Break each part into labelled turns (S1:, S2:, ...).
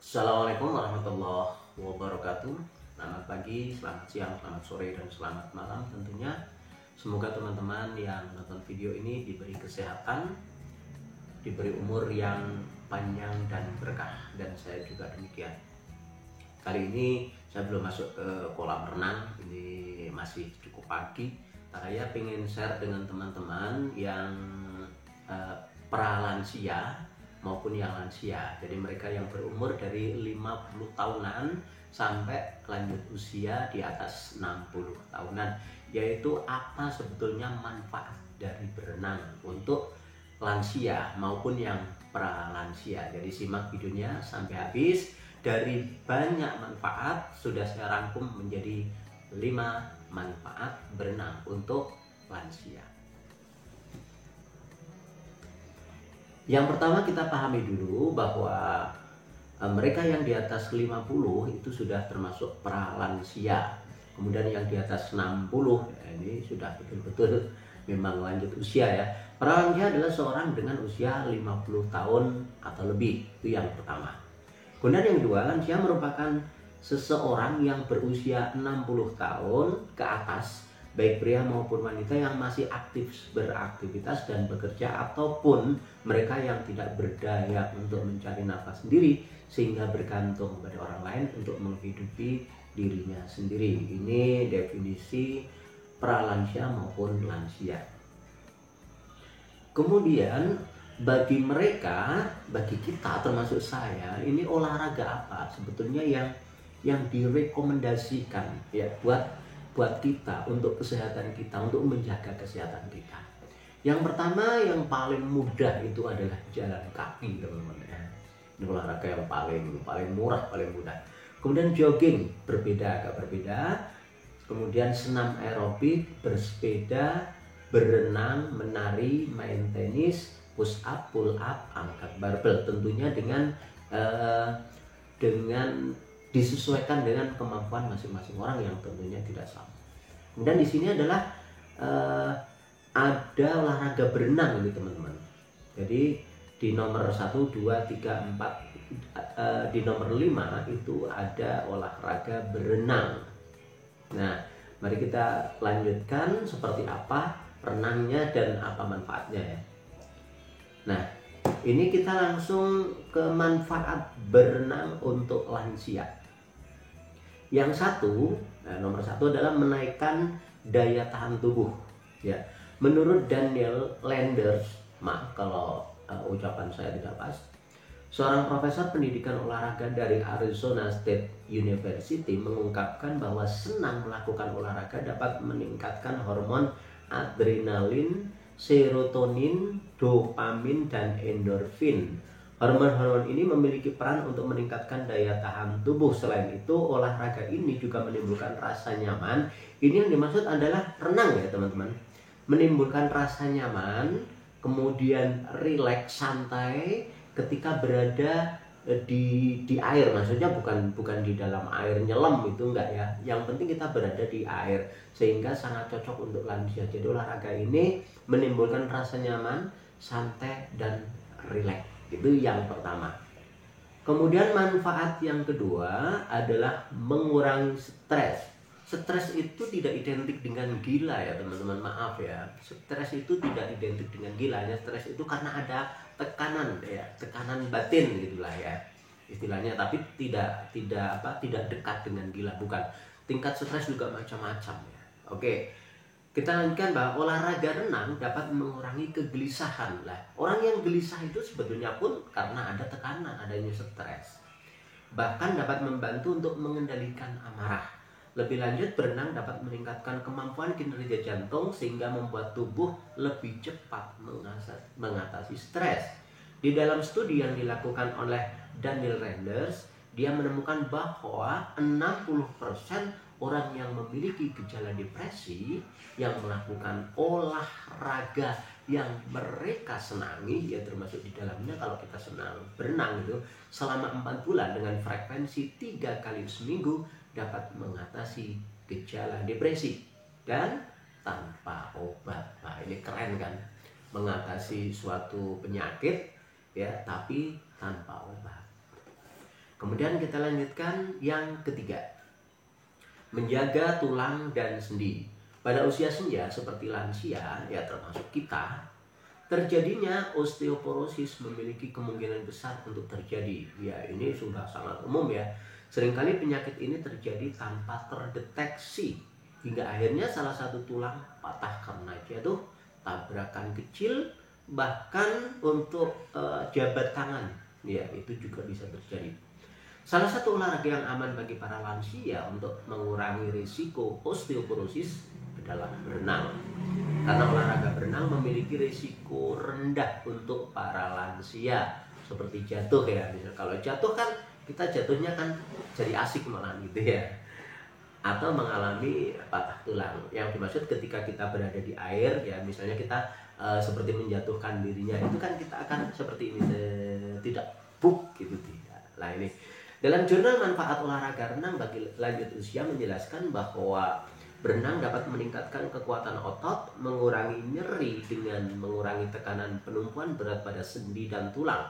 S1: Assalamualaikum warahmatullahi wabarakatuh. Selamat pagi, selamat siang, selamat sore, dan selamat malam tentunya. Semoga teman-teman yang nonton video ini diberi kesehatan, diberi umur yang panjang dan berkah, dan saya juga demikian. Kali ini saya belum masuk ke kolam renang, ini masih cukup pagi. Saya pengen share dengan teman-teman yang pralansia maupun yang lansia. Jadi mereka yang berumur dari 50 tahunan sampai lanjut usia di atas 60 tahunan. Yaitu apa sebetulnya manfaat dari berenang untuk lansia maupun yang pralansia. Jadi simak videonya sampai habis. Dari banyak manfaat sudah saya rangkum menjadi 5 manfaat berenang untuk lansia. Yang pertama kita pahami dulu bahwa mereka yang di atas 50 itu sudah termasuk pralansia. Kemudian yang di atas 60 ini sudah betul-betul memang lanjut usia ya. Pralansia adalah seorang dengan usia 50 tahun atau lebih. Itu yang pertama. Kemudian yang kedua, lansia merupakan seseorang yang berusia 60 tahun ke atas, baik pria maupun wanita yang masih aktif beraktivitas dan bekerja, ataupun mereka yang tidak berdaya untuk mencari nafas sendiri sehingga bergantung pada orang lain untuk menghidupi dirinya sendiri. Ini definisi pralansia maupun lansia. Kemudian bagi mereka, bagi kita termasuk saya, ini olahraga apa sebetulnya yang direkomendasikan ya buat kita, untuk kesehatan kita, untuk menjaga kesehatan kita. Yang pertama, yang paling mudah itu adalah jalan kaki, teman-teman ya. Ini olahraga yang paling murah, paling mudah. Kemudian jogging, agak berbeda. Kemudian senam aerobik, bersepeda, berenang, menari, main tenis, push up, pull up, angkat barbel, tentunya dengan disesuaikan dengan kemampuan masing-masing orang yang tentunya tidak sama. Kemudian di sini adalah ada olahraga berenang ini teman-teman. Jadi di nomor 1, 2, 3, 4, di nomor 5 itu ada olahraga berenang. Nah, mari kita lanjutkan seperti apa renangnya dan apa manfaatnya ya. Nah, ini kita langsung ke manfaat berenang untuk lansia. Yang satu, nomor 1 adalah menaikkan daya tahan tubuh. Ya, menurut Daniel Landers, maaf kalau ucapan saya tidak pas, seorang profesor pendidikan olahraga dari Arizona State University mengungkapkan bahwa senang melakukan olahraga dapat meningkatkan hormon adrenalin, serotonin, dopamin, dan endorfin. Hormon-hormon ini memiliki peran untuk meningkatkan daya tahan tubuh. Selain itu, olahraga ini juga menimbulkan rasa nyaman. Ini yang dimaksud adalah renang ya teman-teman. Menimbulkan rasa nyaman, kemudian rileks, santai ketika berada di air. Maksudnya bukan di dalam air nyelam, itu enggak ya. Yang penting kita berada di air, sehingga sangat cocok untuk lansia. Jadi olahraga ini menimbulkan rasa nyaman, santai, dan rileks. Itu yang pertama. Kemudian manfaat yang kedua adalah mengurangi stres. Stres itu tidak identik dengan gila ya teman-teman, maaf ya. Stres itu tidak identik dengan gila. Stres itu karena ada tekanan ya, tekanan batin gitulah ya istilahnya, tapi tidak dekat dengan gila, bukan. Tingkat stres juga macam-macam ya. Oke. Kita lanjutkan bahwa olahraga renang dapat mengurangi kegelisahan. Lah, orang yang gelisah itu sebetulnya pun karena ada tekanan, adanya stres. Bahkan dapat membantu untuk mengendalikan amarah. Lebih lanjut, berenang dapat meningkatkan kemampuan kinerja jantung sehingga membuat tubuh lebih cepat mengatasi stres. Di dalam studi yang dilakukan oleh Daniel Renders, dia menemukan bahwa 60% orang yang memiliki gejala depresi yang melakukan olahraga yang mereka senangi, ya termasuk di dalamnya kalau kita senang berenang itu, selama 4 bulan dengan frekuensi 3 kali seminggu dapat mengatasi gejala depresi dan tanpa obat. Nah, ini keren kan, mengatasi suatu penyakit ya tapi tanpa obat. Kemudian kita lanjutkan yang ketiga, menjaga tulang dan sendi. Pada usia senja seperti lansia, ya termasuk kita, terjadinya osteoporosis memiliki kemungkinan besar untuk terjadi. Ya, ini sudah sangat umum ya. Seringkali penyakit ini terjadi tanpa terdeteksi hingga akhirnya salah satu tulang patah karena jatuh, tabrakan kecil, bahkan untuk jabat tangan. Ya, itu juga bisa terjadi. Salah satu olahraga yang aman bagi para lansia untuk mengurangi risiko osteoporosis adalah berenang. Karena olahraga berenang memiliki risiko rendah untuk para lansia, seperti jatuh ya. Misal kalau jatuh kan kita jatuhnya kan jadi asik malah gitu ya. Atau mengalami patah tulang. Yang dimaksud ketika kita berada di air ya, misalnya kita seperti menjatuhkan dirinya, itu kan kita akan seperti ini, tidak buk gitu, tidak. Nah ini dalam jurnal manfaat olahraga renang bagi lanjut usia menjelaskan bahwa berenang dapat meningkatkan kekuatan otot, mengurangi nyeri dengan mengurangi tekanan penumpuan berat pada sendi dan tulang,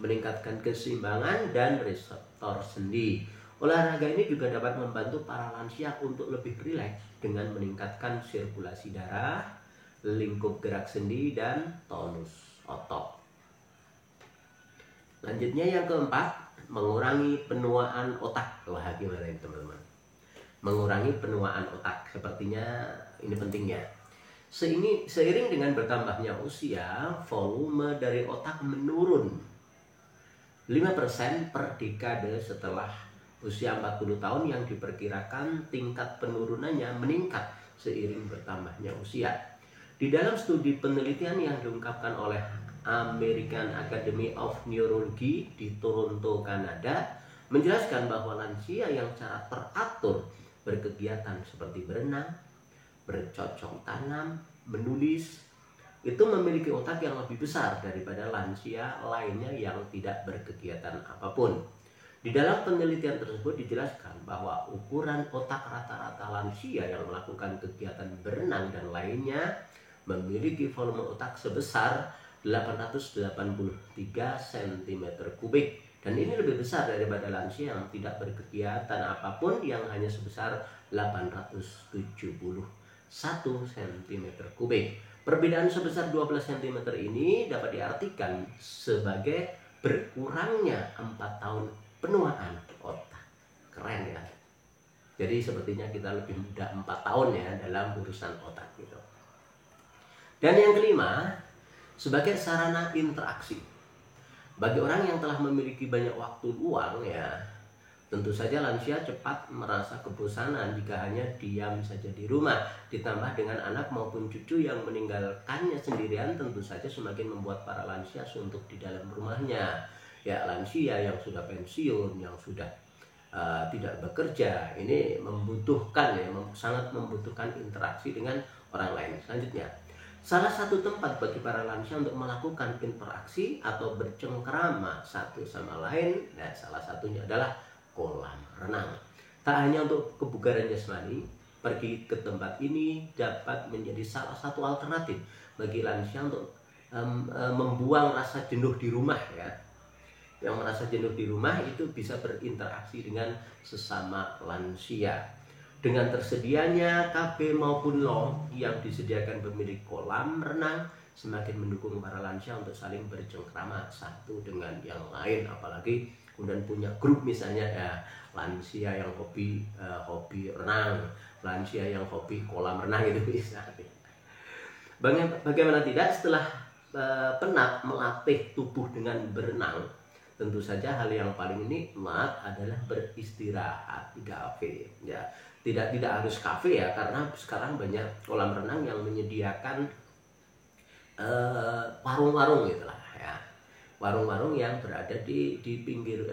S1: meningkatkan keseimbangan dan reseptor sendi. Olahraga ini juga dapat membantu para lansia untuk lebih rileks dengan meningkatkan sirkulasi darah, lingkup gerak sendi, dan tonus otot. Lanjutnya yang keempat, mengurangi penuaan otak. Wah, gimana ini teman-teman? Mengurangi penuaan otak, sepertinya ini pentingnya. Seiring dengan bertambahnya usia, volume dari otak menurun 5% per dekade setelah usia 40 tahun, yang diperkirakan tingkat penurunannya meningkat seiring bertambahnya usia. Di dalam studi penelitian yang diungkapkan oleh American Academy of Neurology di Toronto, Kanada, menjelaskan bahwa lansia yang secara teratur berkegiatan seperti berenang, bercocok tanam, menulis, itu memiliki otak yang lebih besar daripada lansia lainnya yang tidak berkegiatan apapun. Di dalam penelitian tersebut dijelaskan bahwa ukuran otak rata-rata lansia yang melakukan kegiatan berenang dan lainnya memiliki volume otak sebesar 883 cm3, dan ini lebih besar daripada lansia yang tidak berkegiatan apapun yang hanya sebesar 871 cm3. Perbedaan sebesar 12 cm ini dapat diartikan sebagai berkurangnya 4 tahun penuaan otak. Keren ya. Jadi sepertinya kita lebih muda 4 tahun ya dalam urusan otak gitu. Dan yang kelima, sebagai sarana interaksi. Bagi orang yang telah memiliki banyak waktu luang ya, tentu saja lansia cepat merasa kebosanan jika hanya diam saja di rumah. Ditambah dengan anak maupun cucu yang meninggalkannya sendirian, tentu saja semakin membuat para lansia suntuk di dalam rumahnya. Ya, lansia yang sudah pensiun, yang sudah tidak bekerja, ini membutuhkan ya, sangat membutuhkan interaksi dengan orang lain. Selanjutnya, salah satu tempat bagi para lansia untuk melakukan interaksi atau bercengkrama satu sama lain, nah salah satunya adalah kolam renang. Tak hanya untuk kebugaran jasmani, pergi ke tempat ini dapat menjadi salah satu alternatif bagi lansia untuk membuang rasa jenuh di rumah ya. Yang merasa jenuh di rumah itu bisa berinteraksi dengan sesama lansia. Dengan tersedianya kafe maupun lounge yang disediakan pemilik kolam renang semakin mendukung para lansia untuk saling bercengkrama satu dengan yang lain. Apalagi kemudian punya grup misalnya ya, lansia yang hobi renang, lansia yang hobi kolam renang, itu bisa. Bagaimana tidak, setelah penat melatih tubuh dengan berenang, tentu saja hal yang paling nikmat adalah beristirahat di kafe ya. Tidak harus kafe ya, karena sekarang banyak kolam renang yang menyediakan warung-warung gitulah ya. Warung-warung yang berada di pinggir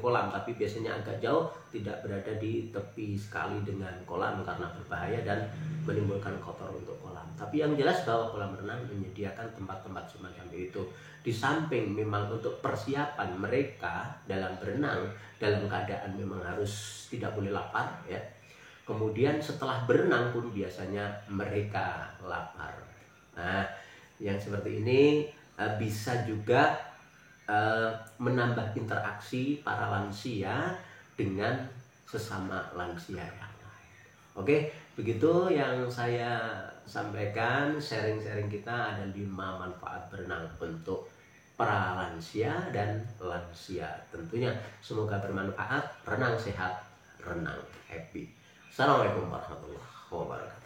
S1: kolam, tapi biasanya agak jauh, tidak berada di tepi sekali dengan kolam karena berbahaya dan menimbulkan kotor untuk kolam. Tapi yang jelas bahwa kolam renang menyediakan tempat-tempat semacam itu. Di samping memang untuk persiapan mereka dalam berenang, dalam keadaan memang harus tidak boleh lapar ya. Kemudian setelah berenang pun biasanya mereka lapar. Nah, yang seperti ini bisa juga menambah interaksi para lansia dengan sesama lansia yang lain. Oke, begitu yang saya sampaikan. Sharing-sharing kita ada 5 manfaat berenang untuk para lansia dan lansia tentunya. Semoga bermanfaat. Renang sehat, renang happy. Assalamualaikum warahmatullahi wabarakatuh.